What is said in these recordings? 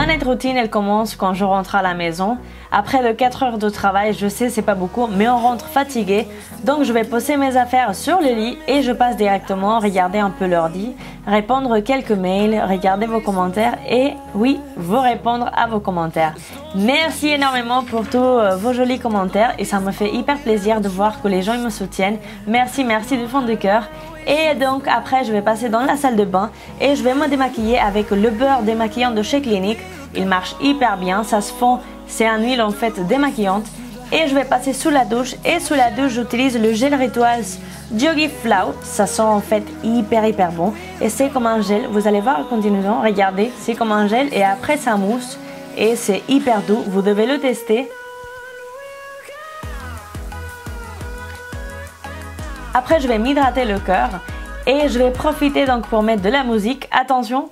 night routine, elle commence quand je rentre à la maison. Après de 4 heures de travail, je sais c'est pas beaucoup, mais on rentre fatigué. Donc je vais poser mes affaires sur le lit et je passe directement regarder un peu l'ordi, répondre quelques mails, regarder vos commentaires et oui, vous répondre à vos commentaires. Merci énormément pour tous vos jolis commentaires et ça me fait hyper plaisir de voir que les gens me soutiennent. Merci du fond du cœur. Et donc après je vais passer dans la salle de bain et je vais me démaquiller avec le beurre démaquillant de chez Clinique. Il marche hyper bien, ça se fond, c'est une huile en fait démaquillante. Et je vais passer sous la douche et sous la douche j'utilise le gel Rituals Yogi Flow. Ça sent en fait hyper bon et c'est comme un gel, vous allez voir en continuant, regardez, c'est comme un gel et après ça mousse et c'est hyper doux, vous devez le tester. Après, je vais m'hydrater le cœur et je vais profiter donc pour mettre de la musique. Attention!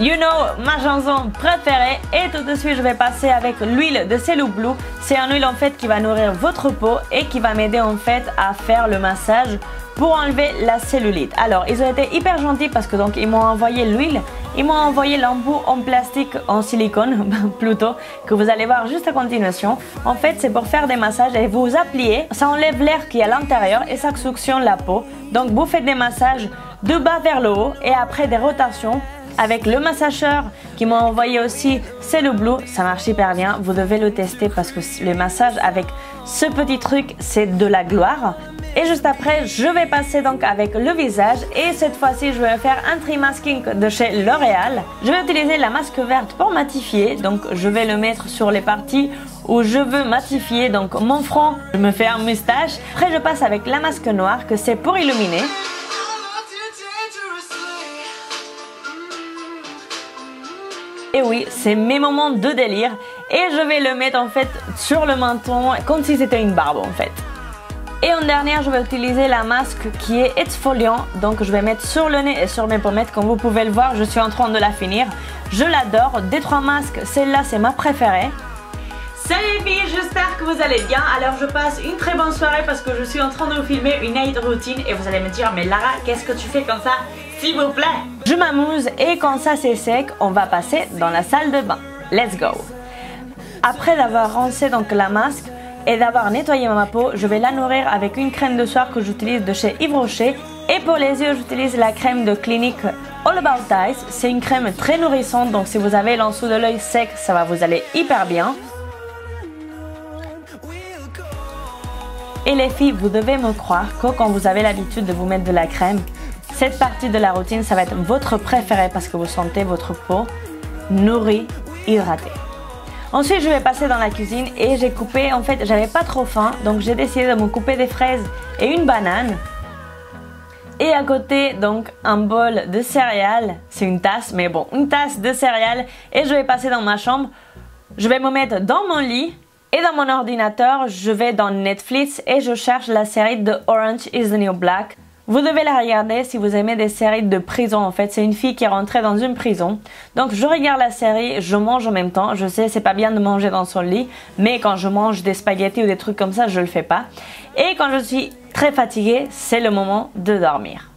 You know, ma chanson préférée. Et tout de suite, je vais passer avec l'huile de Cellu Blue. C'est une huile en fait qui va nourrir votre peau et qui va m'aider en fait à faire le massage pour enlever la cellulite. Alors, ils ont été hyper gentils parce que donc ils m'ont envoyé l'huile, ils m'ont envoyé l'embout en plastique, en silicone plutôt, que vous allez voir juste à continuation. En fait, c'est pour faire des massages et vous appliez, ça enlève l'air qui est à l'intérieur et ça suctionne la peau. Donc, vous faites des massages de bas vers le haut et après des rotations. Avec le massageur qui m'a envoyé aussi Cellu Blue, ça marche hyper bien, vous devez le tester parce que le massage avec ce petit truc c'est de la gloire. Et juste après je vais passer donc avec le visage et cette fois-ci je vais faire un tri-masking de chez L'Oréal. Je vais utiliser la masque verte pour matifier, donc je vais le mettre sur les parties où je veux matifier donc mon front, je me fais un moustache. Après je passe avec la masque noire que c'est pour illuminer. Et oui, c'est mes moments de délire et je vais le mettre en fait sur le menton comme si c'était une barbe en fait. Et en dernière, je vais utiliser la masque qui est exfoliant, donc je vais mettre sur le nez et sur mes pommettes. Comme vous pouvez le voir, je suis en train de la finir. Je l'adore. Des 3 masques, celle-là c'est ma préférée. Salut les filles, j'espère que vous allez bien. Alors je passe une très bonne soirée parce que je suis en train de vous filmer une night routine et vous allez me dire mais Lara, qu'est-ce que tu fais comme ça s'il vous plaît? Je m'amuse et quand ça c'est sec, on va passer dans la salle de bain. Let's go. Après d'avoir rincé donc la masque et d'avoir nettoyé ma peau, je vais la nourrir avec une crème de soir que j'utilise de chez Yves Rocher. Et pour les yeux, j'utilise la crème de Clinique All About Eyes. C'est une crème très nourrissante, donc si vous avez l'en dessous de l'œil sec, ça va vous aller hyper bien. Et les filles, vous devez me croire que quand vous avez l'habitude de vous mettre de la crème, cette partie de la routine, ça va être votre préférée parce que vous sentez votre peau nourrie, hydratée. Ensuite, je vais passer dans la cuisine et j'ai coupé, en fait, j'avais pas trop faim, donc j'ai décidé de me couper des fraises et une banane. Et à côté, donc, un bol de céréales, c'est une tasse, mais bon, une tasse de céréales. Et je vais passer dans ma chambre, je vais me mettre dans mon lit. Et dans mon ordinateur, je vais dans Netflix et je cherche la série de Orange is the New Black. Vous devez la regarder si vous aimez des séries de prison en fait. C'est une fille qui est rentrée dans une prison. Donc je regarde la série, je mange en même temps. Je sais, c'est pas bien de manger dans son lit. Mais quand je mange des spaghettis ou des trucs comme ça, je le fais pas. Et quand je suis très fatiguée, c'est le moment de dormir.